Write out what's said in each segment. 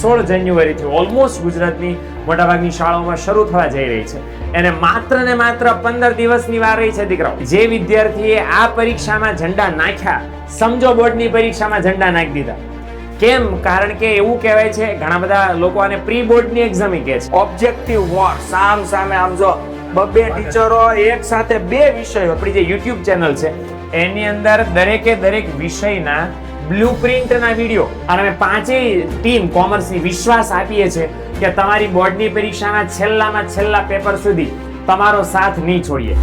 16 જાન્યુઆરીથી ઓલમોસ્ટ ગુજરાતની મોટાભાગની શાળાઓમાં શરૂ થવા જઈ રહી છે. એને માત્ર ને માત્ર 15 દિવસની વાર રહી છે દીકરાઓ. જે વિદ્યાર્થીએ આ પરીક્ષામાં ઝંડા નાખ્યા, સમજો બોર્ડની પરીક્ષામાં ઝંડા નાખી દીધા. કેમ? કારણ કે એવું કહેવાય છે, ઘણા બધા લોકો આને પ્રી બોર્ડની એક્ઝામ કહે છે. ઓબ્જેક્ટિવ વોર, સામ સામે આમ જો બે ટીચરો એક સાથે બે વિષયો. આપણી જે YouTube ચેનલ છે એની અંદર દરેકે દરેક વિષયના બ્લુપ્રિન્ટના વિડીયો, અને અમે પાંચેય ટીમ કોમર્સની વિશ્વાસ આપીએ છીએ કે તમારી બોર્ડની પરીક્ષાના છેલ્લામાં છેલ્લા પેપર સુધી તમારો સાથ નહીં છોડીએ.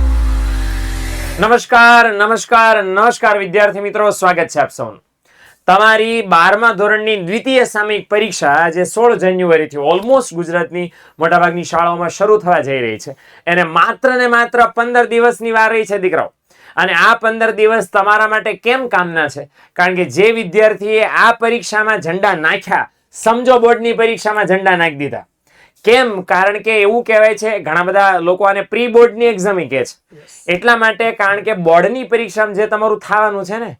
નમસ્કાર વિદ્યાર્થી મિત્રો, સ્વાગત છે આપ સૌનું. તમારી 12મા ધોરણની દ્વિતીય સામયિક પરીક્ષા જે 16 જાન્યુઆરીથી ઓલમોસ્ટ ગુજરાતની મોટાભાગની શાળાઓમાં શરૂ થવા જઈ રહી છે. એને માત્ર ને માત્ર 15 દિવસની વાર રહી છે દીકરાઓ. અને આ 15 દિવસ તમારા માટે કેમ કામના છે? કારણ કે જે વિદ્યાર્થીએ આ પરીક્ષામાં ઝંડા નાખ્યા, સમજો બોર્ડની પરીક્ષામાં ઝંડા નાખી દીધા. કેમ? કારણ કે એવું કહેવાય છે, ઘણા બધા લોકો આને પ્રી બોર્ડની એક્ઝામ કહે છે. એટલા માટે, કારણ કે બોર્ડની પરીક્ષામાં જે તમારું થવાનું છે ને,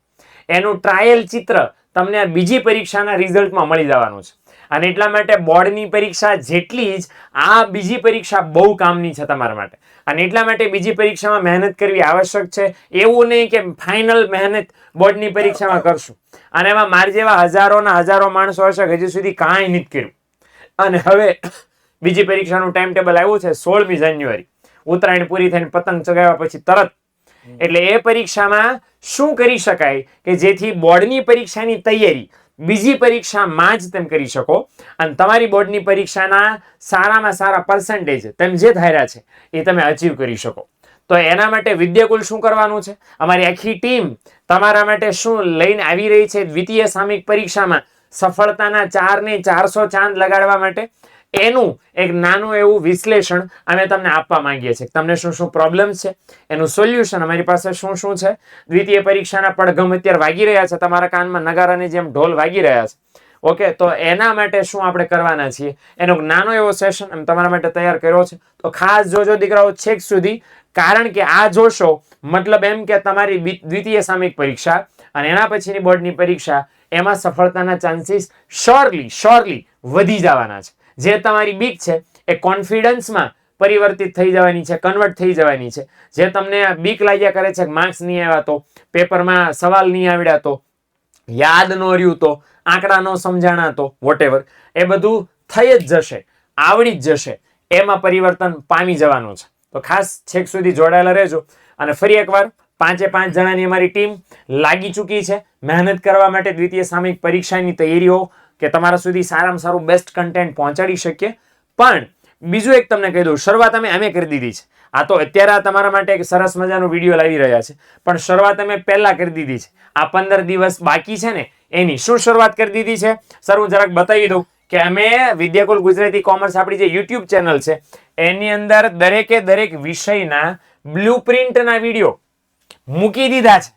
એનું ટ્રાયલ ચિત્ર તમને આ બીજી પરીક્ષાના રિઝલ્ટમાં મળી જવાનું છે. અને એટલા માટે બોર્ડની પરીક્ષા જેટલી જ આ બીજી પરીક્ષા બહુ કામની છે તમારા માટે. અને એટલા માટે બીજી પરીક્ષામાં મહેનત કરવી આવશ્યક છે. એવું નહીં કે ફાઇનલ મહેનત બોર્ડની પરીક્ષામાં કરશું અને એમાં મારા જેવા હજારો માણસો હશે હજી સુધી કાંઈ નથી કર્યું. અને હવે બીજી પરીક્ષાનું ટાઈમ ટેબલ આવ્યું છે 16મી જાન્યુઆરી, ઉત્તરાયણ પૂરી થઈને પતંગ ચગાવ્યા પછી તરત. એટલે એ પરીક્ષામાં શું કરી શકાય કે જેથી બોર્ડની પરીક્ષાની તૈયારી બીજી પરીક્ષામાં જ તેમ કરી શકો અને તમારી બોર્ડની પરીક્ષાના સારામાં સારા પર્સન્ટેજ તેમ જે ધાર્યા છે એ તમે અચીવ કરી શકો. તો એના માટે વિદ્યાકુલ શું કરવાનું છે? અમારી આખી ટીમ તમારા માટે શું લઈને આવી રહી છે દ્વિતીય સામયિક પરીક્ષામાં સફળતાના 4 ને 400 ચાંદ લગાડવા માટે. એનું એક નાનું એવું વિશ્લેષણ અમે તમને આપવા માંગીએ છીએ. તમને શું શું પ્રોબ્લેમ છે, એનું સોલ્યુશન અમારી પાસે શું શું છે. દ્વિતીય પરીક્ષાના પડઘમ અત્યારે વાગી રહ્યા છે, તમારા કાનમાં નગારાની જેમ ઢોલ વાગી રહ્યા છે. ઓકે, તો એના માટે શું આપણે કરવાના છીએ એનો નાનો એવો સેશન અમે તમારા માટે તૈયાર કર્યો છે. તો ખાસ જોજો દીકરાઓ છેક સુધી, કારણ કે આ જોશો મતલબ એમ કે તમારી દ્વિતીય સામયિક પરીક્ષા અને એના પછીની બોર્ડની પરીક્ષા, એમાં સફળતાના ચાન્સીસ શ્યોરલી વધી જવાના છે. જે તમારી બીક છે એ કોન્ફિડન્સમાં પરિવર્તિત થઈ જવાની છે, કન્વર્ટ થઈ જવાની છે. જે તમને બીક લાગ્યા કરે છે, માર્ક્સ નહીં આવ્યા તો, પેપરમાં સવાલ નહીં આવડ્યા તો, યાદ ન રહ્યું તો, આંકડા ન સમજાણા તો, વોટેવર, એ બધું થઈ જ જશે, આવડી જ જશે. એમાં પરિવર્તન પામી જવાનું છે. તો ખાસ છેક સુધી જોડાયેલા રહેજો. અને ફરી એકવાર 5 જણાની અમારી ટીમ લાગી ચૂકી છે મહેનત કરવા માટે દ્વિતીય સામયિક પરીક્ષાની તૈયારીઓ, કે તમારા સુધી સારામાં સારું બેસ્ટ કન્ટેન્ટ પહોંચાડી શકીએ. પણ બીજું એક તમને કહી દઉં, શરૂઆત અમે કરી દીધી છે. આ તો અત્યારે આ તમારા માટે એક સરસ મજાનો વિડીયો લાવી રહ્યા છે, પણ શરૂઆત અમે પહેલા કરી દીધી છે. આ 15 દિવસ બાકી છે ને, એની શું શરૂઆત કરી દીધી છે સર, હું જરાક બતાવી દઉં કે અમે વિદ્યાકુલ ગુજરાતી કોમર્સ આપણી જે YouTube ચેનલ છે એની અંદર દરેકે દરેક વિષયના બ્લુપ્રિન્ટના વિડીયો મૂકી દીધા છે.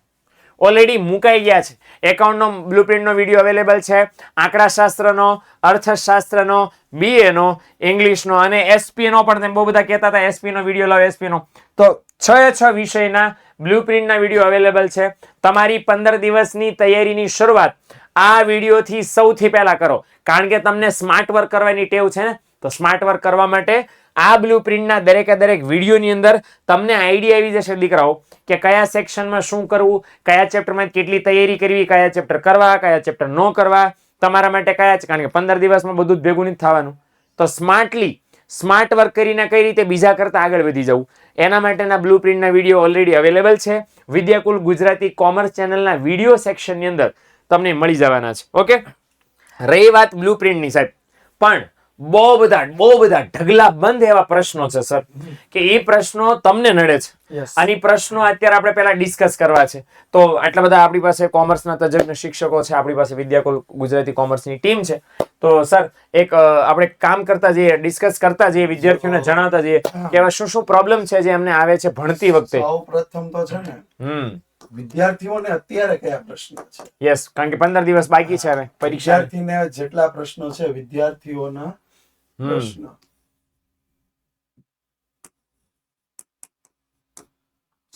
ઓલરેડી મુકાઈ ગયા છે. એકાઉન્ટનો બ્લુપ્રિન્ટનો વિડીયો અવેલેબલ છે, આંકડાશાસ્ત્રનો, અર્થશાસ્ત્રનો, BA નો, ઇંગ્લિશનો અને SP નો પણ. તેમ બહુ બધા કહેતા હતા SP નો વિડીયો લાવો, SP નો. તો 6 વિષયના બ્લુપ્રિન્ટના વિડીયો અવેલેબલ છે. તમારી 15 દિવસની તૈયારીની શરૂઆત આ વિડીયોથી સૌથી પહેલા કરો. કારણ કે તમને સ્માર્ટ વર્ક કરવાની ટેવ છે ને, તો સ્માર્ટ વર્ક કરવા માટે આ બ્લુપ્રિન્ટના દરેકે દરેક વિડીયોની અંદર તમને આઈડિયા આવી જશે દીકરાઓ કે કયા સેક્શનમાં શું કરવું, કયા ચેપ્ટરમાં કેટલી તૈયારી કરવી, કયા ચેપ્ટર કરવા, કયા ચેપ્ટર ન કરવા, તમારા માટે કયા છે. કારણ કે 15 દિવસમાં બધું જ ભેગું નથી થવાનું. તો સ્માર્ટ વર્ક કરીને કઈ રીતે બીજા કરતા આગળ વધી જવું, એના માટેના બ્લુપ્રિન્ટના વિડીયો ઓલરેડી અવેલેબલ છે. વિદ્યાકુલ ગુજરાતી કોમર્સ ચેનલના વિડીયો સેક્શનની અંદર તમને મળી જવાના છે. ઓકે, રહી વાત બ્લુપ્રિન્ટની સાહેબ, પણ બહુ બધા ઢગલા બંધ એવા પ્રશ્નો છે સર, કે એ પ્રશ્નો તમને નડે છે. અને પ્રશ્નો અત્યારે આપણે પહેલા ડિસ્કસ કરવા છે. તો આટલા બધા આપણી પાસે કોમર્સના તજજ્ઞ શિક્ષકો છે, આપણી પાસે વિદ્યાકુલ ગુજરાતી કોમર્સની ટીમ છે. તો સર એક આપણે કામ કરતા જઈએ, ડિસ્કસ કરતા જઈએ, વિદ્યાર્થીઓને જણાવતા જઈએ કે એવા શું પ્રોબ્લેમ છે જે એમને આવે છે ભણતી વખતે. સૌપ્રથમ તો છે ને વિદ્યાર્થીઓને અત્યારે કયા પ્રશ્નો છે? યસ, કારણ કે 15 દિવસ બાકી છે હવે પરીક્ષા. વિદ્યાર્થીને જેટલા પ્રશ્નો છે, વિદ્યાર્થીઓના પ્રશ્ન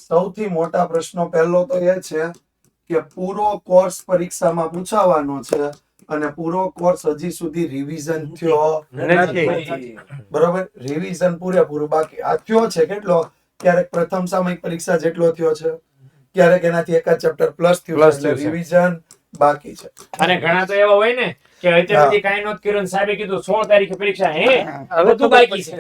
સૌથી મોટા પ્રશ્નો પહેલો તો એ છે કે પૂરો કોર્સ પરીક્ષામાં પૂછાવાનો છે, અને પૂરો કોર્સ હજી સુધી રિવિઝન થયો નથી. બરોબર, રિવિઝન પૂરેપૂરું બાકી. આ થયો છે કેટલો? ક્યારેક પ્રથમ સામયિક પરીક્ષા જેટલો થયો છે, ક્યારેક એનાથી એકાદ ચેપ્ટર પ્લસ થયું Plus છે, એટલે થયું છે. રિવિઝન બાકી છે. અને ઘણા તો એવા હોય ને કે અત્યાર સુધી કાંઈ નહોતું કર્યું ને સાહેબે કીધું 16 તારીખે પરીક્ષા બધું બાકી છે,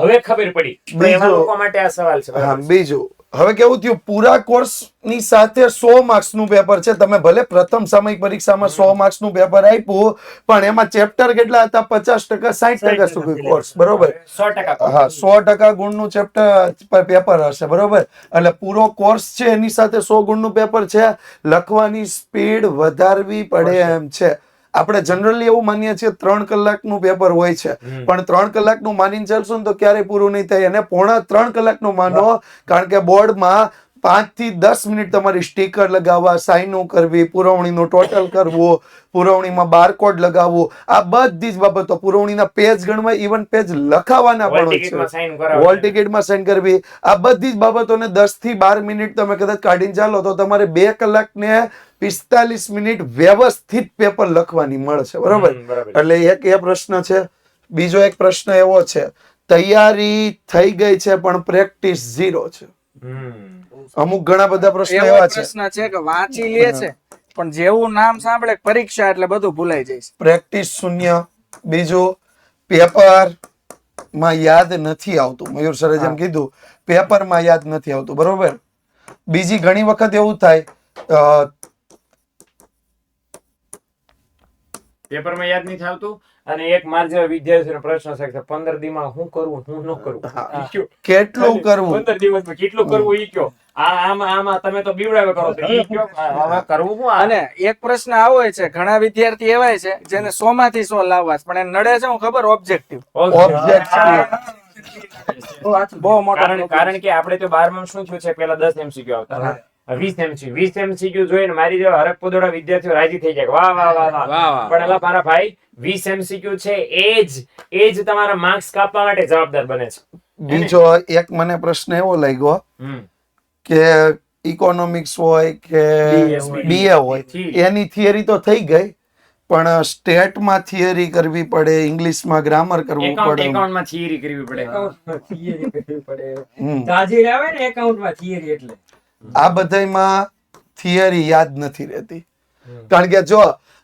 હવે ખબર પડી. તો એવા બીજું- લોકો માટે આ સવાલ છે. હા, બરાબર છે. બીજું હવે કેવું થયું, પૂરા કોર્સ ની સાથે 100 માર્ક્સ નું પેપર છે. તમે ભલે પ્રથમ સામયિક પરીક્ષામાં 100 માર્ક્સ નું પેપર આપ્યું, પણ એમાં ચેપ્ટર કેટલા હતા? 50%, 60% સુધી કોર્સ. બરોબર, 100% હા, 100% ગુણનું ચેપ્ટર પેપર હશે. બરોબર, એટલે પૂરો કોર્સ છે એની સાથે 100 ગુણનું પેપર છે. લખવાની સ્પીડ વધારવી પડે એમ છે. આપણે જનરલી એવું માનીએ છીએ 3 કલાકનું પેપર હોય છે, પણ 3 કલાકનું માનીને ચાલશો ને તો ક્યારેય પૂરું નહીં થાય. અને પોણા 3 કલાકનું માનો, કારણ કે બોર્ડમાં 5 થી 10 મિનિટ તમારી સ્ટીકર લગાવવા, સાઈનો કરવી, પુરવણીનું ટોટલ કરવું, પુરવણીમાં બારકોડ લગાવવું, આ બધી જ બાબતો, પુરવણીના પેજ ગણવા, ઇવન પેજ લખાવાના હોલ પણ ટિકિટમાં હોય sign છે, કરાવવા. હોલ ટિકિટમાં સાઈન કરવી, આ બધી જ બાબતોને 10 થી 12 મિનિટ તમે કદાચ કાઢીને ચાલો તો તમારે 2 કલાક ને 45 મિનિટ વ્યવસ્થિત પેપર લખવાની મળશે. બરોબર, બરાબર. એટલે એક એ પ્રશ્ન છે. બીજો એક પ્રશ્ન એવો છે, તૈયારી થઈ ગઈ છે પણ પ્રેક્ટિસ 0 છે. અમુક ઘણા બધા પ્રશ્નો એવો એવા છે, પ્રશ્ન છે કે વાંચી લે છે પણ જેવું નામ સાંભળે પરીક્ષા એટલે બધું ભૂલાઈ જાય છે. પ્રેક્ટિસ 0. બીજું, પેપર માં યાદ નથી આવતું. મયુર સરે જેમ કીધું, પેપરમાં યાદ નથી આવતું. બરોબર, બીજી ઘણી વખત એવું થાય, પેપરમાં યાદ નથી આવતું. અને એક માર જેવા વિદ્યાર્થીનો પ્રશ્ન છે કે 15 દીમાં હું કરવું, હું ન કરવું. ઈ કયો. કેટલું કરવું? 15 દિવસમાં કેટલું કરવું ઈ કયો. આમાં તમે તો બીવડાવે કરો તો ઈ કયો. આમાં કરવું હું આ? અને એક પ્રશ્ન આવો છે, ઘણા વિદ્યાર્થી એવાય છે જેને 100 માંથી 100 લાવવા છે, પણ એને નડે છે હું ખબર, ઓબ્જેક્ટિવ. બહુ મોટો કારણ કે આપણે તો 12માં શું થયું છે, પેલા 10 MCQ આવતા, 20 MCQ જોઈને મારી જેવા હરક પોદોડા વિદ્યાર્થીઓ રાજી થઈ જાય, વાહ વાહ વાહ વાહ. પણ એલા મારા ભાઈ, 20 MCQ છે એ જ તમારા માર્ક્સ કાપવા માટે જવાબદાર બને છે. બીજો એક મને પ્રશ્ન એવો લાગ્યો કે ઇકોનોમિક્સ હોય કે BA હોય, એની થિયરી તો થઈ ગઈ, પણ સ્ટેટમાં થિયરી કરવી પડે, ઇંગ્લિશમાં ગ્રામર કરવું પડે. એકાઉન્ટમાં થિયરી કરવી પડે. તાજી આવે ને એકાઉન્ટમાં થિયરી એટલે આ બધામાં થિયરી યાદ નથી રહેતી. કારણ કે જો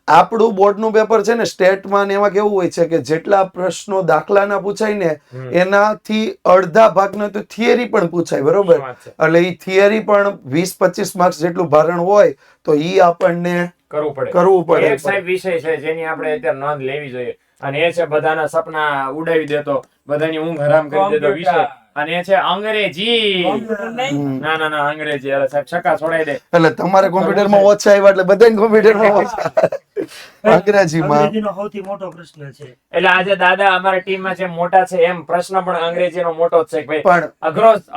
આપણું બોર્ડનું પેપર છે ને, સ્ટેટમાં ને એમાં કેવું હોય છે કે જેટલા પ્રશ્નો દાખલાના પૂછાય ને એનાથી અડધા ભાગનો તો થિયરી પણ પૂછાય. બરોબર, એટલે ઈ થિયરી પણ 20-25 માર્ક્સ જેટલું ભારણ હોય, તો ઈ આપણને કરવું પડે. એક સાહેબ વિષય છે જેની આપણે અત્યારે નોંધ લેવી જોઈએ, અને એ છે બધાના સપના ઉડાવી દેતો, બધાની ઊંઘ હરામ કરી દેતો વિષય, અને એ છે અંગ્રેજી. ના ના ના, અંગ્રેજી. અરે સાહેબ છક્કા છોડાઈ દે. એટલે તમારે કોમ્પ્યુટરમાં ઓછા આવ્યા એટલે બધાને કોમ્પ્યુટરમાં ઓછા. અંગ્રેજીમાં અંગ્રેજીનો સૌથી મોટો પ્રશ્ન છે. એટલે આજે દાદા અમારા ટીમમાં જે મોટા છે એમ પ્રશ્ન પણ અંગ્રેજીનો મોટો જ છે કે ભાઈ પણ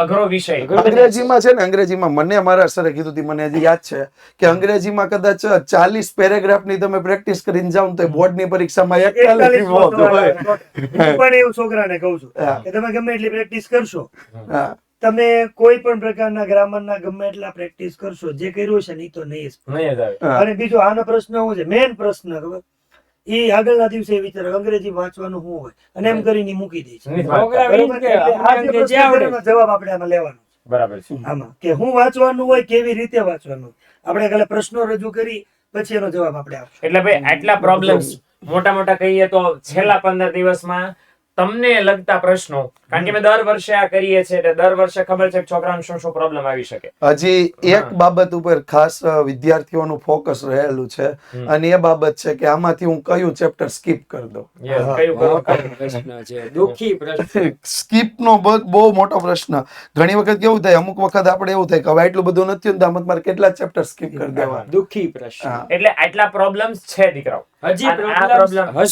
અઘરો વિષય. અંગ્રેજીમાં છે ને, અંગ્રેજીમાં મને મારા સરે કીધું હતું, મને હજી યાદ છે કે અંગ્રેજીમાં કદાચ 40 પેરેગ્રાફની તમે પ્રેક્ટિસ કરીને જાવ તો બોર્ડની પરીક્ષામાં 41 હોય. હું પણ એવું છોકરાને કહું છું કે તમે ગમે એટલી પ્રેક્ટિસ કરશો, હા, તમે કોઈ પણ પ્રકારના ગ્રામરના ગમે એટલા પ્રેક્ટિસ કરશો, જે કર્યું છે ને ઈ તો નહીં જ. નહીં જ આવે. હા. અને બીજો આનો પ્રશ્ન શું છે, મેઇન પ્રશ્ન ખબર, ઈ આગળના દિવસે વિચારે અંગ્રેજી વાંચવાનું શું હોય, અને એમ કરીને ઈ મૂકી દે છે. નહીં જ વાંચતા. બરોબર? એટલે આ જે પ્રશ્ન છે એનો જવાબ આપણે આમાં લેવાનો છે. બરાબર છે. આમાં કે હું વાંચવાનું હોય, કેવી રીતે વાંચવાનું, આપણે ખાલી પ્રશ્નો રજૂ કરી પછી એનો જવાબ આપણે આપશું. એટલે ભાઈ આટલા પ્રોબ્લેમ્સ મોટા મોટા કહીએ તો છેલ્લા 15 દિવસમાં તમને લગતા પ્રશ્નો, કારણ કે મેં દર વર્ષે આ કરીએ છીએ એટલે દર વર્ષે ખબર છે કે છોકરાને શું શું પ્રોબ્લેમ આવી શકે. હજી એક બાબત ઉપર ખાસ વિદ્યાર્થીઓનું ફોકસ રહેલું છે, અને એ બાબત છે કે આમાંથી હું કયું ચેપ્ટર સ્કીપ કરી દઉં. Yes, કયું કયું? પ્રશ્ન છે, દુઃખી પ્રશ્ન. સ્કીપનો બહુ મોટો પ્રશ્ન. ઘણી વખત કેવું થાય, અમુક વખત આપણે એવું થાય કે હવે એટલું બધું નથી ને, તો આમાં મારે કેટલા ચેપ્ટર સ્કીપ કરી દેવા. દુઃખી પ્રશ્ન. હા. એટલે આટલા પ્રોબ્લેમ્સ છે દીકરાઓ. હજી અને આ પ્રોબ્લેમ problem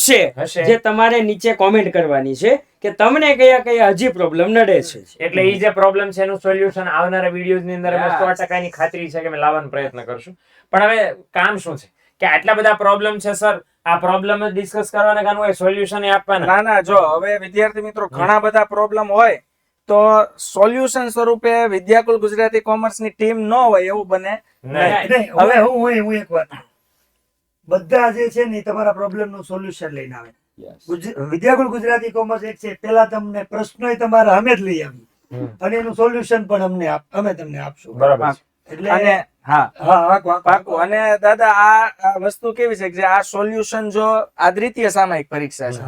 હશે જે તમારે નીચે કોમેન્ટ કરવાની છે કે તમને કયા કયા હજી પ્રોબ્લેમ નડે છે. એટલે ઈ જે પ્રોબ્લેમ છે એનું સોલ્યુશન આવનારા વિડીયોઝ ની અંદર અમે 100% ની ખાતરી છે કે અમે લાવવાનો પ્રયત્ન કરશું. પણ હવે કામ શું છે કે આટલા બધા પ્રોબ્લેમ છે સર, આ પ્રોબ્લેમ જ ડિસ્કસ કરવાના કાન હોય, સોલ્યુશન એ આપવાના. ના ના, જો હવે વિદ્યાર્થી મિત્રો ઘણા બધા પ્રોબ્લેમ હોય તો સોલ્યુશન સ્વરૂપે વિદ્યાકુલ ગુજરાતી કોમર્સ ની ટીમ ન હોય એવું બને નહીં. નહીં, હવે હું એક વાત, બધા જે છે ને એ તમારા પ્રોબ્લેમ નું સોલ્યુશન લઈને આવે. વિદ્યાકુલ ગુજરાતી કોમર્સ એક છે, પેલા તમને પ્રશ્નો તમારા અમે જ લઈ આવી અને એનું સોલ્યુશન પણ અમે તમને આપશું. બરાબર છે. એટલે અને હા હા પાકું. અને દાદા આ વસ્તુ કેવી છે કે જે આ સોલ્યુશન જો આ દ્વિતીય સામયિક પરીક્ષા છે,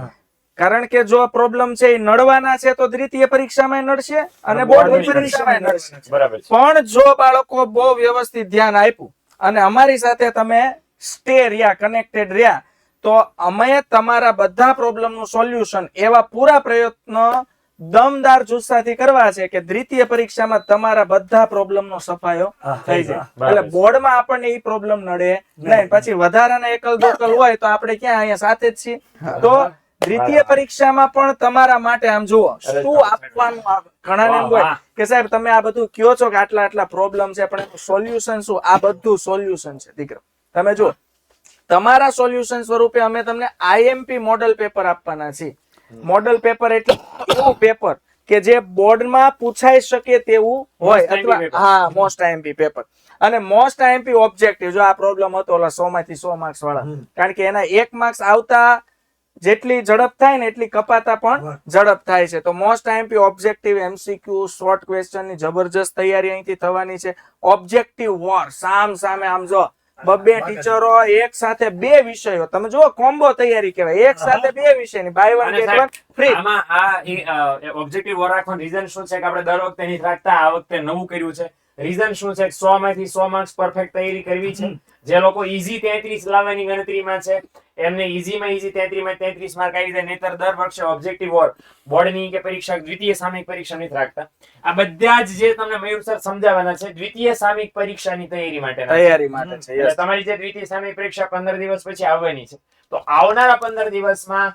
કારણ કે જો પ્રોબ્લેમ છે એ નડવાના છે તો દ્વિતીય પરીક્ષામાં નડશે અને બોર્ડની પરીક્ષામાં નડશે. બરાબર છે. પણ જો બાળકો બહુ વ્યવસ્થિત ધ્યાન આપ્યું અને અમારી સાથે તમે સ્ટે રહ્યા, કનેક્ટેડ રહ્યા, તો અમે તમારા બધા પ્રોબ્લેમ નું સોલ્યુશન એવા પૂરા પ્રયત્નો દમદાર જુસ્સાથી કરવા છે કે દ્વિતીય પરીક્ષામાં તમારા બધા પ્રોબ્લેમ નો સફાયો થઈ જાય. એટલે બોર્ડમાં આપણને એ પ્રોબ્લેમ નડે નહીં. પછી વધારાના એકલ દોકલ હોય તો આપણે ક્યાં અહીંયા સાથે જ છીએ. તો દ્વિતીય પરીક્ષામાં પણ તમારા માટે આમ જુઓ શું આપવાનું. ઘણાને એમ હોય કે સાહેબ તમે આ બધું કયો છો કે આટલા આટલા પ્રોબ્લેમ છે, પણ એનું સોલ્યુશન શું? આ બધું સોલ્યુશન છે દીકરો. તમે જુઓ તમારા સોલ્યુશન સ્વરૂપે અમે તમને આઈએમપી મોડલ પેપર આપવાના છીએ. મોડલ પેપર એટલે એવું પેપર કે જે બોર્ડમાં પૂછાઈ શકે તેવું હોય, અથવા હા મોસ્ટ આઈએમપી પેપર. અને મોસ્ટ આઈએમપી ઓબ્જેક્ટિવ. જો આ પ્રોબ્લેમ હતો ઓલા 100 માંથી 100 માર્ક્સ વાળા, કારણ કે એના 1 માર્ક્સ આવતા જેટલી ઝડપ થાય ને એટલી કપાતા પણ ઝડપ થાય છે. તો most IMP objective MCQ short question ની જબરજસ્ત તૈયારી અહીંથી થવાની છે. ઓબ્જેક્ટિવ વોર સામ સામે આમ જો બબ્બે ટીચરો એક સાથે 2 વિષયો, તમે જુઓ કોમ્બો તૈયારી કહેવાય. એક સાથે 2 વિષયની buy one get one free. આમાં આ ઓબ્જેક્ટિવ વોર રાખવાનું રીઝન શું છે કે આપણે દર વખતે નહીં રાખતા, આ વખતે નવું કર્યું છે. રીઝન શું છે? 100 માંથી 100 માર્ક્સ પરફેક્ટ તૈયારી કરવી છે. જે લોકો ઈઝી 33 લાવવાની ગણતરીમાં છે એમને ઈઝીમાં ઈઝી 33 માં 33 માર્ક આવી જાય. નહીતર દર વર્ષે ઓબ્જેક્ટિવ વોર બોર્ડની કે પરીક્ષા દ્વિતીય સામયિક પરીક્ષા નથી રાખતા. આ બધા જ જે તમને મયુર સર સમજાવવાના છે દ્વિતીય સામયિક પરીક્ષાની તૈયારી માટે છે. એટલે તમારી જે દ્વિતીય સામયિક પરીક્ષા 15 દિવસ પછી આવવાની છે, તો આવનારા 15 દિવસમાં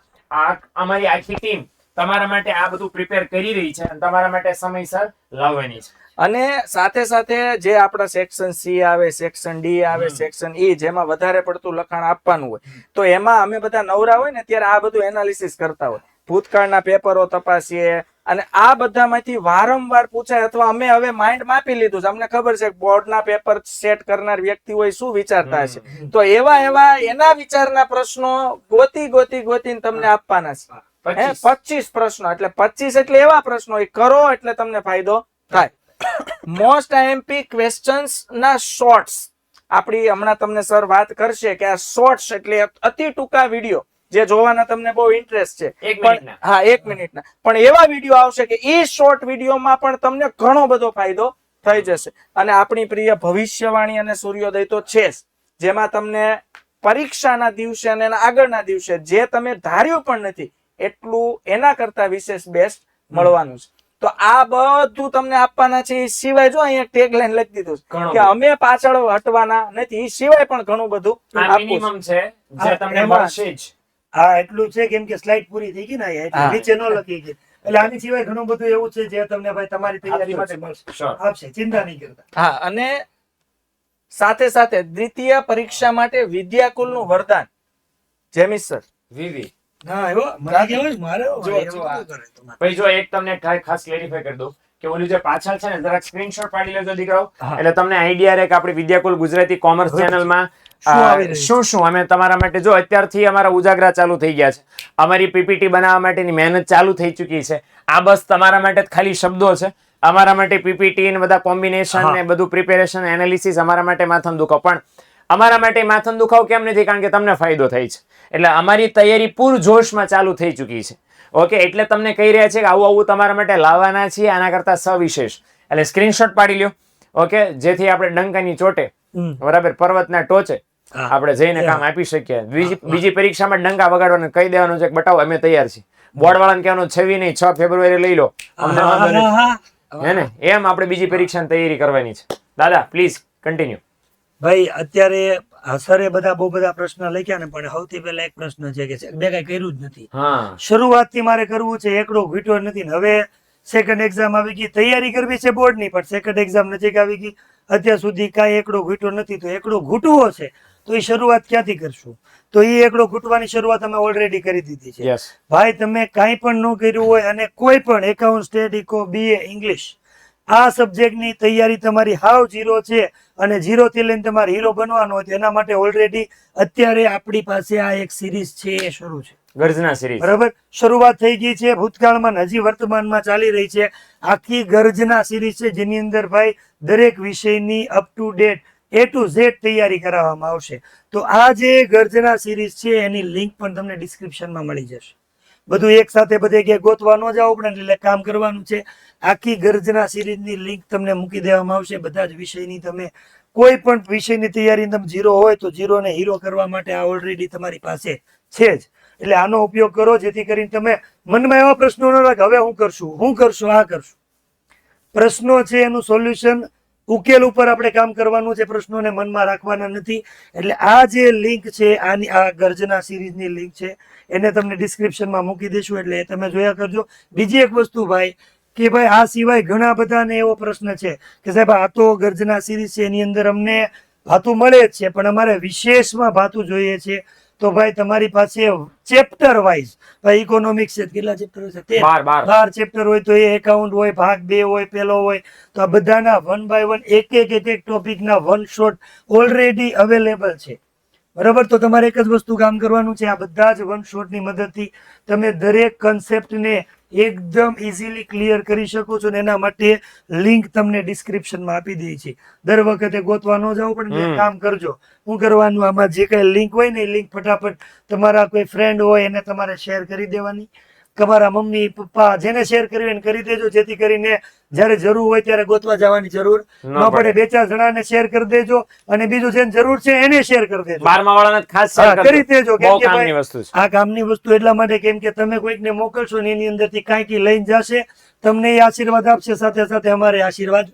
અમારી આખી ટીમ તમારા માટે આ બધું પ્રિપેર કરી રહી છે અને તમારા માટે સમયસર લાવવાની છે. અને સાથે સાથે જે આપણા સેક્શન સી આવે, સેક્શન ડી આવે, સેક્શન ઈ, જેમાં વધારે પડતું લખાણ આપવાનું હોય, તો એમાં અમે બધા નવરા હોય ને ત્યારે આ બધું એનાલિસિસ કરતા હોય. ભૂતકાળના પેપરો તપાસીએ અને આ બધામાંથી વારંવાર પૂછાય, અથવા અમે હવે માઇન્ડ માપી લીધું છે, અમને ખબર છે કે બોર્ડના પેપર સેટ કરનાર વ્યક્તિ હોય શું વિચારતા હશે, તો એવા એના વિચારના પ્રશ્નો ગોતીને તમને આપવાના છે. 25 પ્રશ્નો. એટલે 25 એટલે એવા પ્રશ્નો એ કરો એટલે તમને ફાયદો થાય. મોસ્ટ આઈએમપી ક્વેશ્ચન્સ ના શોર્ટ્સ આપણી હમણાં તમને સર વાત કરશે કે આ શોર્ટ્સ એટલે અતિ ટૂંકા વિડીયો જે જોવાના તમને બહુ ઇન્ટરેસ્ટ છે. 1 મિનિટના પણ એવા વિડીયો આવશે કે એ શોર્ટ વિડીયોમાં પણ તમને ઘણો બધો ફાયદો થઈ જશે. અને આપણી પ્રિય ભવિષ્યવાણી અને સૂર્યોદય તો છે જ, જેમાં તમને પરીક્ષાના દિવસે અને એના આગળના દિવસે જે તમે ધાર્યું પણ નથી એટલું એના કરતા વિશેષ બેસ્ટ મળવાનું છે. તો આ બધું તમને આપવાના છે. એ સિવાય જો અહીંયા ટેગલાઈન લખી દીધું કે અમે પાછળ હટવાના નથી. એ સિવાય પણ ઘણું બધું મિનિમમ છે જે તમને મળશે જ. હા એટલું છે, કેમ કે સ્લાઇડ પૂરી થઈ ગઈ ને એટલે નીચે ન લખી ગઈ. એટલે આની સિવાય ઘણું બધું એવું છે જે તમને ભાઈ તમારી તૈયારી માટે મળશે, આપશે, ચિંતા નહીં કરતા. હા, અને સાથે સાથે દ્વિતીય પરીક્ષા માટે વિદ્યાકુલનું વરદાન જેમિસ સર વિવી. હા એવો મારે કેવું મારે ભાઈ જો એક તમને ખાસ ક્લેરિફાઈ કરી દઉં કે ઓલી જે પાછળ છે ને જરાક સ્ક્રીનશોટ પાડી લેજો દીકરાઓ, એટલે તમને આઈડિયા રહે કે આપણી વિદ્યાકુલ ગુજરાતી કોમર્સ ચેનલમાં શું અમે તમારા માટે જો અત્યારથી અમારા ઉજાગરા ચાલુ થઈ ગયા છે. અમારી પીપીટી બનાવવા માટેની મહેનત ચાલુ થઈ ચૂકી છે. આ બસ તમારા માટે જ ખાલી શબ્દો છે. અમારા માટે પીપીટી ને બધા કોમ્બિનેશન ને બધું પ્રિપેરેશન એનાલિસિસ અમારા માટે માથાનો દુખાવો. પણ અમારા માટે માથાનો દુખાવો કેમ નથી? કારણ કે તમને ફાયદો થાય છે. એટલે અમારી તૈયારી પૂરજોશમાં ચાલુ થઈ ચૂકી છે. ઓકે, એટલે તમને કહી રહ્યા છે કે આવું તમારા માટે લાવવાના છીએ, આના કરતા સવિશેષ. એટલે સ્ક્રીનશોટ પાડી લ્યો. ઓકે, જેથી આપણે ડંકાની ચોટે બરાબર પર્વતના ટોચે આપણે જઈને કામ આપી શકીએ. બીજી પરીક્ષામાં ડંકા વગાડવાનું કહી દેવાનું છે કે બતાવો અમે તૈયાર છીએ. બોર્ડ વાળાને કહેવાનું 6 નહીં 6 ફેબ્રુઆરી લઈ લો, અમને વાંધો નથી, હે ને? એમ આપણે બીજી પરીક્ષાની તૈયારી કરવાની છે. દાદા પ્લીઝ કન્ટિન્યુ. ભાઈ અત્યારે સરે બહુ બધા પ્રશ્ન લખ્યા ને, પણ સૌથી પહેલા એક પ્રશ્ન છે કે બે કઈ કર્યું જ નથી. શરૂઆતથી મારે કરવું છે, એકડો ઘૂંટ્યો નથી. હવે સેકન્ડ એક્ઝામ આવી ગઈ, તૈયારી કરવી છે બોર્ડની, પણ સેકન્ડ એક્ઝામ નજીક આવી ગઈ. અત્યાર સુધી કાંઈ એકડો ઘૂંટ્યો નથી, તો એકડો ઘૂંટવો છે તો એ શરૂઆત ક્યાંથી કરશું? તો એ એકડો ઘૂંટવાની શરૂઆત અમે ઓલરેડી કરી દીધી છે. ભાઈ તમે કાંઈ પણ ન કર્યું હોય અને કોઈ પણ account, stat, eco, BA, English આ સબ્જેક્ટની તૈયારી તમારી હાવ 0 છે અને 0 થી લઈને તમારે હીરો બનવાનો હોય તો એના માટે ઓલરેડી અત્યારે આપણી પાસે આ એક સિરીઝ છે એ શરૂ છે. ગર્જના સિરીઝ બરાબર, શરૂઆત થઈ ગઈ છે ભૂતકાળમાં ને હજી વર્તમાનમાં ચાલી રહી છે. આખી ગર્જના સિરીઝ છે જેની અંદર ભાઈ દરેક વિષયની up to date A to Z તૈયારી કરાવવામાં આવશે. તો આ જે ગર્જના સિરીઝ છે એની લિંક પણ તમને ડિસ્ક્રિપ્શનમાં મળી જશે. બધું એક સાથે બધે કે ગોતવા ન જાવ પડે એટલે કામ કરવાનું છે. આખી ગર્જના સિરીઝની લિંક તમને મૂકી દેવામાં આવશે. બધા જ વિષયની તમે કોઈ પણ વિષયની તૈયારી તમે 0 હોય તો 0 ને હીરો કરવા માટે આ ઓલરેડી તમારી પાસે છે જ. એટલે આનો ઉપયોગ કરો જેથી કરીને તમે મનમાં એવા પ્રશ્નો ન રાખો હવે હું કરશું આ કરશું. પ્રશ્નો છે એનું સોલ્યુશન ઉકેલ ઉપર આપણે કામ કરવાનું છે, પ્રશ્નોને મનમાં રાખવાના નથી. એટલે આ જે લિંક છે આની આ ગર્જના સિરીઝની લિંક છે એને તમને ડિસ્ક્રિપ્શનમાં મૂકી દઈશું એટલે એ તમે જોયા કરજો. બીજી એક વસ્તુ ભાઈ કે ભાઈ આ સિવાય ઘણા બધાને એવો પ્રશ્ન છે કે સાહેબ આ તો ગર્જના સિરીઝ છે એની અંદર અમને ભાતું મળે જ છે પણ અમારે વિશેષમાં ભાતું જોઈએ છે. તો ભાઈ તમારી પાસે ચેપ્ટર વાઇઝ ભાઈ ઇકોનોમિક્સ છે કેટલા ચેપ્ટર છે 12 ચેપ્ટર હોય તો એ એકાઉન્ટ હોય ભાગ 2 હોય પહેલો હોય તો આ બધાના 1 બાય 1 એક ટોપિકના 1 શોટ ઓલરેડી અવેલેબલ છે. બરાબર, તો તમારે એક જ વસ્તુ કામ કરવાનું છે. આ બધા જ 1 શોટની મદદથી તમે દરેક કન્સેપ્ટને એકદમ ઇઝીલી ક્લિયર કરી શકો છો. એના માટે લિંક તમને ડિસ્ક્રિપ્શનમાં આપી દઈ છે. દર વખતે ગોતવા ન જવું પડે. કામ કરજો, શું કરવાનું આમાં જે કઈ લિંક હોય ને એ લિંક ફટાફટ તમારા કોઈ ફ્રેન્ડ હોય એને તમારે શેર કરી દેવાની. તમારા મમ્મી પપ્પા જેને શેર કરવી એને કરી દેજો જેથી કરીને જ્યારે જરૂર હોય ત્યારે ગોતવા જવાની જરૂર ન પડે. 2-4 જણાને શેર કરી દેજો અને બીજું જેને જરૂર છે એને શેર કરી દેજો. 12મા વાળાને ખાસ શેર કરજો. કરી દેજો કેમ કે કામની વસ્તુ છે. આ કામની વસ્તુ એટલા માટે કેમ કે તમે કોઈકને મોકલશો ને એની અંદરથી કાંઈક લઈને જશે, તમને એ આશીર્વાદ આપશે, સાથે સાથે અમારે આશીર્વાદ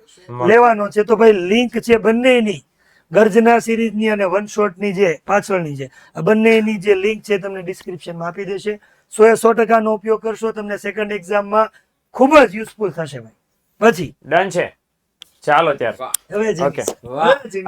લેવાનો છે. તો ભાઈ લિંક છે બંનેની, ગર્જના સિરીઝની અને 1 શોટની જે પાછળની છે આ બંનેની જે લિંક છે તમને ડિસ્ક્રિપ્શનમાં આપી દેશે. 100% નો ઉપયોગ કરશો તમને સેકન્ડ એક્ઝામમાં ખૂબ જ યુઝફુલ થશે ભાઈ. પછી ડન છે, ચાલો ત્યારે હવે ઓકે.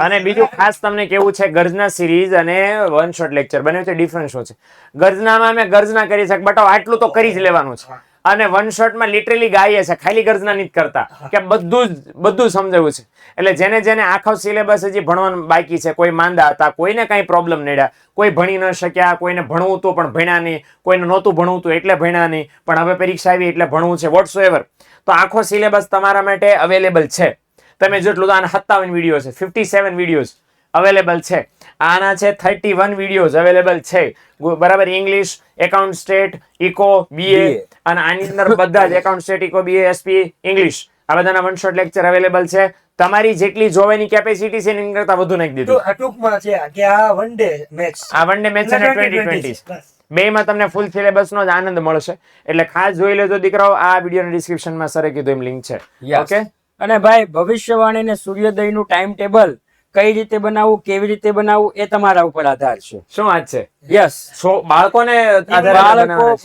અને બીજું ખાસ તમને કેવું છે ગર્જના સિરીઝ અને 1 શોટ લેક્ચર બંને વચ્ચે ડિફરન્સ શું છે? ગર્જનામાં અમે ગર્જના કરી શક બટ આટલું તો કરી જ લેવાનું છે અને 1 શોટમાં લિટરલી ગાઈએ છે, ખાલી ગર્જના નથી કરતા કે બધું સમજાવ્યું છે. એટલે જેને આખો સિલેબસ હજી ભણવાનું બાકી છે, કોઈ માંદા હતા, કોઈને કઈ પ્રોબ્લેમ નડ્યા, કોઈ ભણી ન શક્યા, કોઈને ભણવું હતું પણ ભણ્યા નહીં, કોઈને નહોતું ભણવું હતું એટલે ભણ્યા નહીં, પણ હવે પરીક્ષા આવી એટલે ભણવું છે વોટસોએવર, તો આખો સિલેબસ તમારા માટે અવેલેબલ છે. તમે જેટલું તો આના 57 વિડીયો છે, 57 વિડીયોઝ અવેલેબલ છે. આના છે 31 વિડીયોઝ અવેલેબલ છે. બરાબર, English, account stat, eco, BA અને આની અંદર બધા જ account stat, eco, BA, SP, English આ બધાના 1 શોટ લેક્ચર અવેલેબલ છે. તમારી જેટલી જોવાની કેપેસિટી છે એની કરતા વધુ નાખી દીધું. ટૂંકમાં છે કે આ વન ડે મેચ અને 2020 બેમાં તમને ફૂલ સિલેબસ નો જ આનંદ મળશે. એટલે ખાસ જોઈ લેજો દીકરાઓ. આ વિડીયોના ડિસ્ક્રિપ્શનમાં સરે કીધું એમ લિંક છે. ઓકે. અને ભાઈ ભવિષ્યવાણી ને સૂર્યોદયનું ટાઈમ ટેબલ કઈ રીતે બનાવવું, કેવી રીતે બનાવવું એ તમારા ઉપર આધાર છે. શું વાત છે? યસ, બાળકોને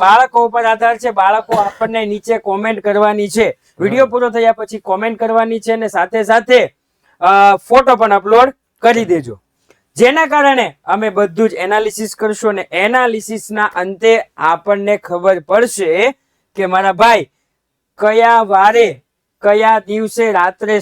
બાળકો ઉપર આધાર છે. બાળકો આપણને નીચે કોમેન્ટ કરવાની છે, વિડીયો પૂરો થયા પછી કોમેન્ટ કરવાની છે અને સાથે સાથે ફોટો પણ અપલોડ કરી દેજો. જેના કારણે અમે બધું જ એનાલિસિસ કરશું અને એનાલિસિસના અંતે આપણને ખબર પડશે કે મારા ભાઈ કયા વારે કયા દિવસે રાત્રે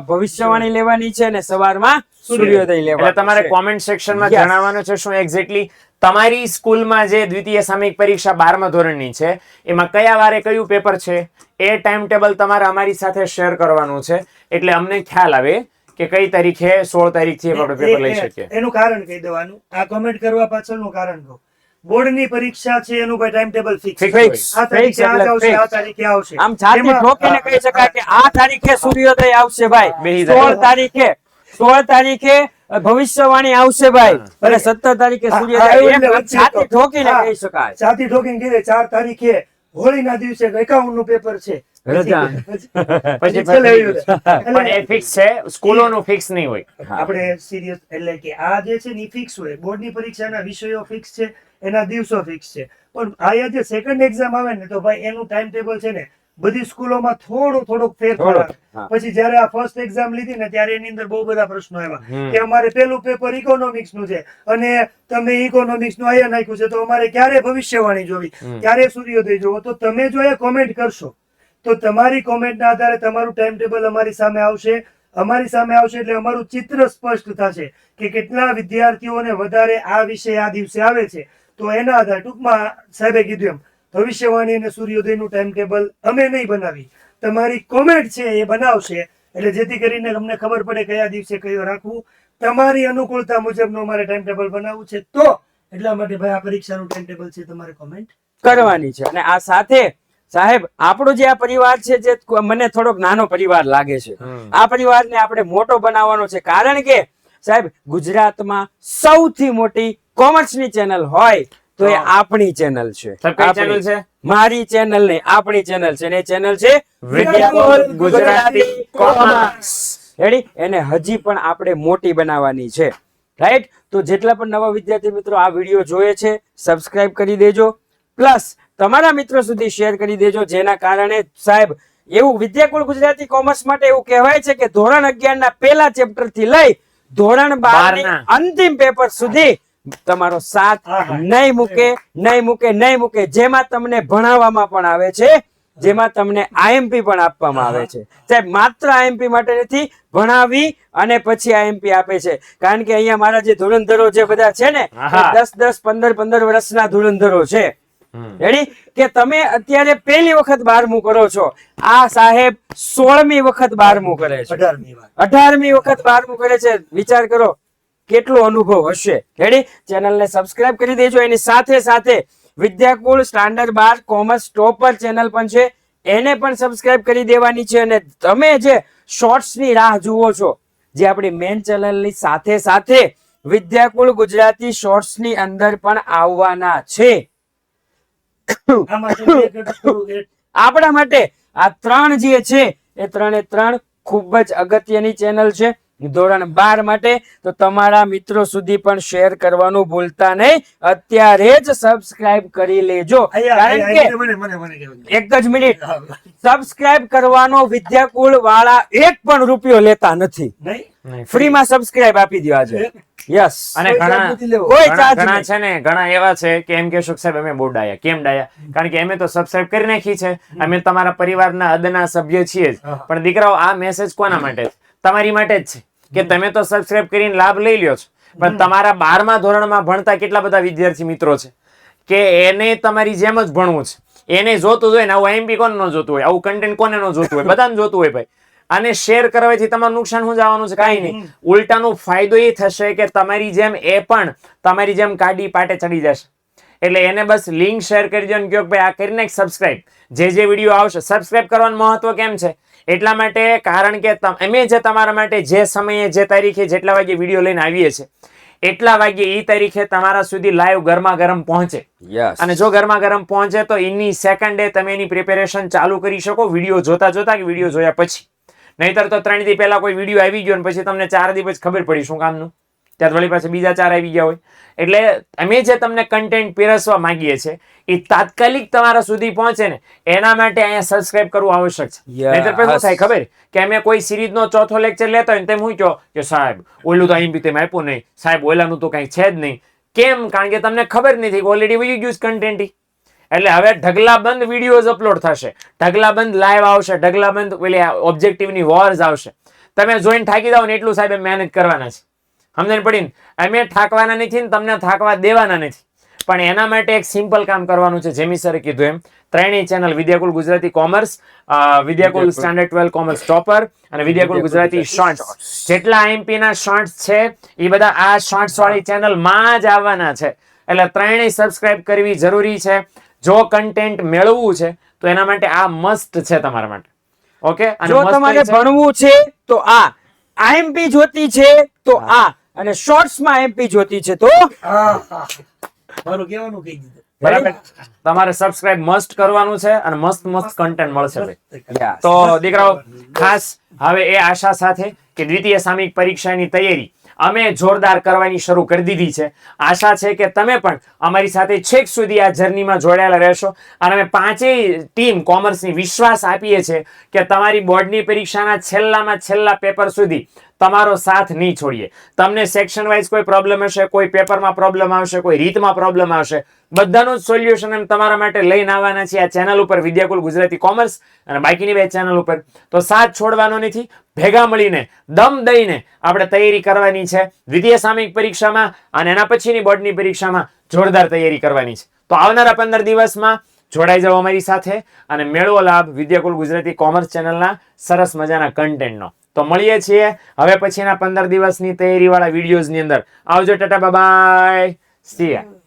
ભવિષ્યવાણી લેવાની છે અને સવારમાં સૂર્યોદય લેવાનો. એટલે તમારે કોમેન્ટ સેક્શનમાં જણાવવાનું છે શું એક્ઝેક્ટલી તમારી સ્કૂલમાં જે દ્વિતીય સામયિક પરીક્ષા 12મા ધોરણની છે એમાં કયા વારે કયું પેપર છે એ ટાઈમ ટેબલ તમારે અમારી સાથે શેર કરવાનું છે. એટલે અમને ખ્યાલ આવે કે કઈ તારીખે 16 તારીખથી આપણે પેપર લઈ શકીએ. એનું કારણ કહી દેવાનું. આ કમેન્ટ કરવા પાછળનું કારણ કહું. બોર્ડની પરીક્ષા છે એનું ભાઈ ટાઈમ ટેબલ ફિક્સ. આ તારીખે આ આવશે, આ તારીખે આવશે. આમ છાતી ઠોકીને કહી શકાય કે આ તારીખે સૂર્યોદય આવશે ભાઈ, 16 તારીખે ભવિષ્યવાણી આવશે ભાઈ અને 17 તારીખે સૂર્યોદય. છાતી ઠોકીને કહી શકાય. છાતી ઠોકીને કહે 4 તારીખે હોળીના દિવસે એકાઉન્ટ નું પેપર છે. પણ એ ફિક્સ છે, સ્કૂલોનું ફિક્સ નહીં હોય. આપણે સિરિયસ એટલે કે આ જે છે ને ફિક્સ હોય. બોર્ડની પરીક્ષાના વિષયો ફિક્સ છે, એના દિવસો ફિક્સ છે. પણ આ જે સેકન્ડ એક્ઝામ આવે ને તો ભાઈ એનું ટાઈમ ટેબલ છે ને બધી સ્કૂલોમાં થોડોક ફેરફાર. પછી જયારે આ ફર્સ્ટ એક્ઝામ લીધી ને ત્યારે એની અંદર બહુ બધા પ્રશ્નો આવ્યા કે અમારે પેલું પેપર ઇકોનોમિક્સ નું છે અને તમે ઇકોનોમિક્સ નું અહીંયા નાખ્યું છે તો અમારે ક્યારે ભવિષ્યવાણી જોવી, ક્યારે સૂર્યોદય જોવો. તો તમે જો એ કોમેન્ટ કરશો તો તમારી કોમેન્ટના આધારે તમારું ટાઈમ ટેબલ અમારી સામે આવશે. એટલે અમારું ચિત્ર સ્પષ્ટ થશે કે કેટલા વિદ્યાર્થીઓને વધારે આ વિષય આ દિવસે આવે છે. તો એના આધારે ટૂંકમાં સાહેબે કીધું એમ ભવિષ્યવાણી અને સૂર્યોદયનું ટાઈમ ટેબલ અમે નહીં બનાવી, તમારી કોમેન્ટ છે એ બનાવશે. એટલે જેથી કરીને અમને ખબર પડે કયા દિવસે કયો રાખવું. તમારી અનુકૂળતા મુજબનું અમારે ટાઈમ ટેબલ બનાવવું છે. તો એટલા માટે ભાઈ આ પરીક્ષાનું ટાઈમ ટેબલ છે તમારે કોમેન્ટ કરવાની છે. અને આ સાથે સાહેબ આપણો જે આ પરિવાર છે જે મને થોડોક નાનો પરિવાર લાગે છે, આ પરિવારને આપણે મોટો બનાવવાનો છે. કારણ કે સાહેબ ગુજરાતમાં સૌથી મોટી કોમર્સની ચેનલ હોય તો એ આપણી ચેનલ છે. કઈ ચેનલ છે? મારી ચેનલ નહીં, આપણી ચેનલ છે. અને એ ચેનલ છે વિદ્યાકુલ ગુજરાતી કોમર્સ. રેડી? એને હજી પણ આપણે મોટી બનાવવાની છે. રાઈટ? તો જેટલા પણ નવા વિદ્યાર્થી મિત્રો આ વિડીયો જોઈએ છે, સબસ્ક્રાઇબ કરી દેજો, પ્લસ તમારા મિત્રો સુધી શેર કરી દેજો, જેના કારણે સાહેબ એવું વિદ્યાકુલ ગુજરાતી કોમર્સ માટે એવું કહેવાય છે કે ધોરણ 11 ના પહેલા ચેપ્ટર થી લઈ ધોરણ 12 ના અંતિમ પેપર સુધી તમારો સાથ નહીં મૂકે, જેમાં તમને ભણાવવામાં પણ આવે છે, જેમાં તમને આઈએમપી પણ આપવામાં આવે છે. સાહેબ માત્ર આઈએમપી માટે નથી, ભણાવી અને પછી આઈએમપી આપે છે. કારણ કે અહીંયા મારા જે ધુરંધરો જે બધા છે ને 10-10, 15-15 વર્ષના ધુરંધરો છે. રેડી? કે તમે અત્યારે પહેલી વખત 12મું કરો છો, આ સાહેબ 16મી વખત 12મું કરે છે, 18મી વખત 12મું કરે છે. વિચાર કરો કેટલો અનુભવ હશે. રેડી? ચેનલને સબસ્ક્રાઇબ કરી દેજો. એની સાથે સાથે Vidyakul standard 12 commerce topper channel પણ છે, એને પણ સબસ્ક્રાઇબ કરી દેવાની છે. અને તમે જે શોર્ટ્સ ની રાહ જુઓ છો, જે આપણી મેઇન ચેનલની સાથે સાથે વિદ્યાકુલ ગુજરાતી શોર્ટ્સ ની અંદર પણ આવવાના છે. આપણા માટે આ 3 જે છે એ 3 ખૂબ જ અગત્યની ચેનલ છે ધોરણ 12 માટે. તો તમારા મિત્રો સુધી પણ શેર કરવાનું ભૂલતા નહીં. અત્યારે જ સબસ્ક્રાઇબ કરી લેજો. કારણ કે એક જ મિનિટ, સબસ્ક્રાઇબ કરવાનો વિદ્યાકુલ વાળા 1 પણ રૂપિયો લેતા નથી. ફ્રીમાં સબસ્ક્રાઇબ આપી દો આજે. યસ. અને ઘણા છે ને, ઘણા એવા છે કે એમ કહેશો સાહેબ અમે બહુ ડાયા. કેમ ડાયા? કારણ કે અમે તો સબસ્ક્રાઇબ કરી નાખી છે, અમે તમારા પરિવારના અદના સભ્ય છીએ જ. પણ દીકરાઓ, આ મેસેજ કોના માટે છે? તમારી માટે જ છે કે તમે તો સબસ્ક્રાઇબ કરીને લાભ લઈ લ્યો છો, પણ તમારા 12મા ધોરણમાં ભણતા કેટલા બધા વિદ્યાર્થી મિત્રો છે કે એને તમારી જેમ જ ભણવું છે. એને જોતું હોય ને, આવું આઈએમપી કોને ન જોતું હોય, આવું કન્ટેન્ટ કોને ન જોતું હોય? બધાને જોતું હોય ભાઈ. અને શેર કરવાથી તમારું નુકસાન શું જવાનું છે? કાંઈ નહીં. ઉલટાનો ફાયદો એ થશે કે તમારી જેમ એ પણ તમારી જેમ કાડી પાટે ચડી જશે. એટલે એને બસ લિંક શેર કરી દો ને કહો કે ભાઈ આ કરી નાખ સબસ્ક્રાઇબ. જે વિડીયો આવશે સબસ્ક્રાઇબ કરવાનું મહત્વ કેમ છે? એટલા માટે, કારણ કે અમે જે તમારા માટે જે સમયે જે તારીખે જેટલા વાગે વિડીયો લઈને આવીએ છીએ એટલા વાગે એ તારીખે તમારા સુધી લાઈવ ગરમા ગરમ પહોંચે. અને જો ગરમા ગરમ પહોંચે તો એની સેકન્ડે તમે એની પ્રિપેરેશન ચાલુ કરી શકો, વિડીયો જોતા કે વિડીયો જોયા પછી. નહીતર તો 3 દી પહેલા કોઈ વિડીયો આવી ગયો ને પછી તમને 4 દી પછી ખબર પડી શું કામનું, ત્યાર વળી પાસે બીજા 4 આવી ગયા હોય. એટલે અમે જે તમને કન્ટેન્ટ પીરસવા માંગીએ છીએ એ તાત્કાલિક તમારા સુધી પહોંચે ને એના માટે અહીંયા સબસ્ક્રાઇબ કરવું આવશ્યક છે. નહીતર પછી શું થાય ખબર? કે અમે કોઈ સિરીઝનો 4થો લેક્ચર લેતા હોય ને તેમ હું કહો કે સાહેબ ઓલું તો અહીં બી તેમ આપ્યું નહીં, સાહેબ ઓલાનું તો કંઈ છે જ નહીં. કેમ? કારણ કે તમને ખબર નથી કે ઓલરેડી વહી ગયું કન્ટેન્ટ. એટલે હવે ઢગલાબંધ વિડીયોઝ અપલોડ થશે, ઢગલાબંધ લાઈવ આવશે, ઢગલાબંધ પેલી ઓબ્જેક્ટિવની વોર્સ આવશે. તમે જોઈને થાકી જાવ ને એટલું સાહેબ મહેનત કરવાના છે. સમજણ પડી ને? અમે થાકવાના નથી ને તમને થાકવા દેવાના નથી. પણ એના માટે એક સિમ્પલ કામ કરવાનું છે. જેમી સરે કીધું એમ 3 channel, Vidyakul Gujarati commerce, Vidyakul standard 12 commerce topper અને વિદ્યાકુલ ગુજરાતી શોર્ટ્સ. જેટલા આઈએમપી ના શોર્ટ્સ છે એ બધા આ શોર્ટ્સ વાળી ચેનલ માં જ આવવાના છે. એટલે 3 સબસ્ક્રાઇબ કરવી જરૂરી છે. જો કન્ટેન્ટ મેળવવું છે તો એના માટે આ મસ્ત છે તમારા માટે. ઓકે? જો તમારે ભણવું છે તો આ, આઈએમપી જોતી છે તો આ, અને શોર્ટ્સ માં આઈએમપી જોતી છે તો મારું કહેવાનું કહી દીધું. બરાબર? તમારે સબસ્ક્રાઇબ મસ્ત કરવાનું છે અને મસ્ત કન્ટેન્ટ મળશે ભાઈ. તો દીકરાઓ, ખાસ હવે એ આશા સાથે કે દ્વિતીય સામયિક પરીક્ષાની તૈયારી અમે જોરદાર કરવાની શરૂ કરી દીધી છે. આશા છે કે તમે પણ અમારી સાથે છેક સુધી આ જર્નીમાં જોડાયેલા રહેશો. અને અમે 5 ટીમ કોમર્સની વિશ્વાસ આપીએ છીએ કે તમારી બોર્ડની પરીક્ષાના છેલ્લામાં છેલ્લા પેપર સુધી તમારો સાથ નહીં છોડીએ. તમને સેક્શન વાઇઝ કોઈ પ્રોબ્લેમ હશે, કોઈ પેપરમાં પ્રોબ્લેમ આવશે, કોઈ રીતમાં પ્રોબ્લેમ આવશે, બધાનું જ સોલ્યુશન એમ તમારા માટે લઈને આવવાના છે આ ચેનલ ઉપર, વિદ્યાકુલ ગુજરાતી કોમર્સ અને બાકીની બે ચેનલ ઉપર. તો સાથ છોડવાનો નથી, ભેગા મળીને દમ દઈને આપણે તૈયારી કરવાની છે દ્વિતીય સામયિક પરીક્ષામાં અને એના પછીની બોર્ડની પરીક્ષામાં જોરદાર તૈયારી કરવાની છે. તો આવનારા 15 દિવસમાં જોડાઈ જાઓ અમારી સાથે અને મેળવો લાભ વિદ્યાકુલ ગુજરાતી કોમર્સ ચેનલના સરસ મજાના કન્ટેન્ટનો. તો મળીએ છીએ હવે પછીના 15 દિવસની તૈયારી વાળા વિડીયોઝની અંદર. આવજો, ટાટા, બાય બાય, સી યા.